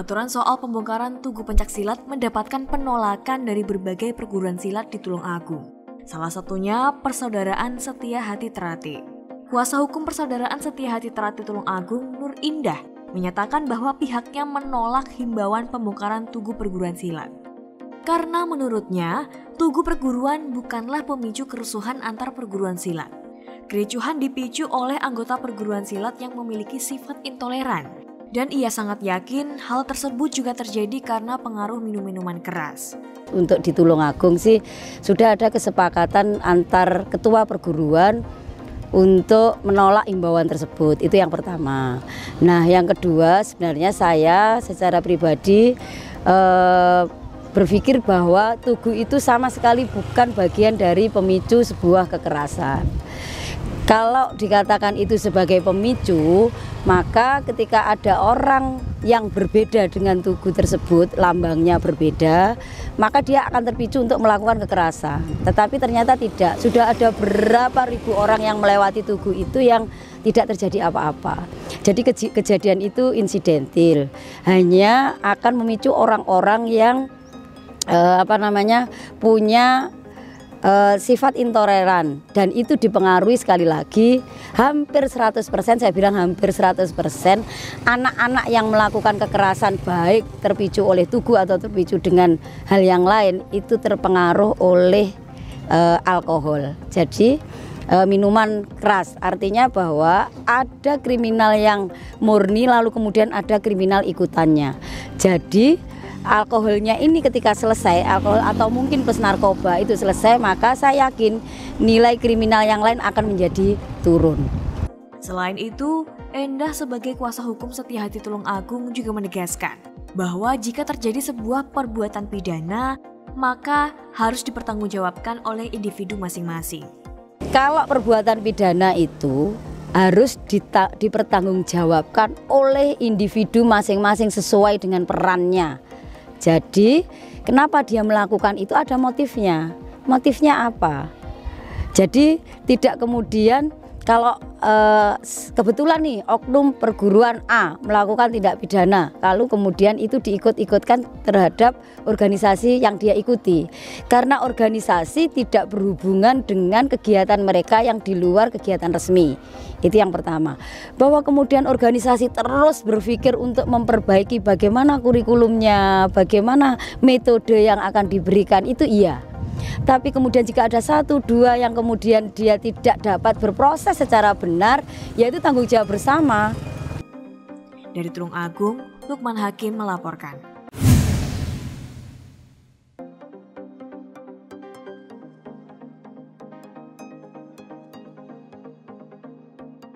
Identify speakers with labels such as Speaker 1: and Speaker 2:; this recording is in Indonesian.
Speaker 1: Aturan soal pembongkaran Tugu Pencaksilat mendapatkan penolakan dari berbagai perguruan silat di Tulungagung. Salah satunya Persaudaraan Setia Hati Terati. Kuasa hukum Persaudaraan Setia Hati Terati Tulungagung, Nur Indah, menyatakan bahwa pihaknya menolak himbauan pembongkaran Tugu Perguruan Silat. Karena menurutnya, Tugu Perguruan bukanlah pemicu kerusuhan antar perguruan silat. Kericuhan dipicu oleh anggota perguruan silat yang memiliki sifat intoleran. Dan ia sangat yakin hal tersebut juga terjadi karena pengaruh minum-minuman keras.
Speaker 2: Untuk di Tulungagung sih sudah ada kesepakatan antar ketua perguruan untuk menolak imbauan tersebut, itu yang pertama. Nah, yang kedua sebenarnya saya secara pribadi berpikir bahwa Tugu itu sama sekali bukan bagian dari pemicu sebuah kekerasan. Kalau dikatakan itu sebagai pemicu, maka ketika ada orang yang berbeda dengan Tugu tersebut, lambangnya berbeda, maka dia akan terpicu untuk melakukan kekerasan. Tetapi ternyata tidak, sudah ada berapa ribu orang yang melewati Tugu itu yang tidak terjadi apa-apa. Jadi kejadian itu insidentil, hanya akan memicu orang-orang yang punya sifat intoleran, dan itu dipengaruhi sekali lagi hampir 100%, saya bilang hampir 100% anak-anak yang melakukan kekerasan baik terpicu oleh Tugu atau terpicu dengan hal yang lain itu terpengaruh oleh alkohol. Jadi minuman keras, artinya bahwa ada kriminal yang murni lalu kemudian ada kriminal ikutannya. Jadi alkoholnya ini ketika selesai, alkohol atau mungkin plus narkoba itu selesai, maka saya yakin nilai kriminal yang lain akan menjadi turun.
Speaker 1: Selain itu, Endah sebagai kuasa hukum Setia Hati Tulungagung juga menegaskan bahwa jika terjadi sebuah perbuatan pidana, maka harus dipertanggungjawabkan oleh individu masing-masing.
Speaker 2: Kalau perbuatan pidana itu harus dipertanggungjawabkan oleh individu masing-masing sesuai dengan perannya. Jadi kenapa dia melakukan itu ada motifnya. Motifnya apa? Jadi tidak kemudian kalau kebetulan nih oknum perguruan A melakukan tindak pidana, lalu kemudian itu diikut-ikutkan terhadap organisasi yang dia ikuti. Karena organisasi tidak berhubungan dengan kegiatan mereka yang di luar kegiatan resmi. Itu yang pertama. Bahwa kemudian organisasi terus berpikir untuk memperbaiki bagaimana kurikulumnya, bagaimana metode yang akan diberikan, itu iya. Tapi kemudian jika ada 1-2 yang kemudian dia tidak dapat berproses secara benar, yaitu tanggung jawab bersama.
Speaker 1: Dari Tulungagung, Lukman Hakim melaporkan.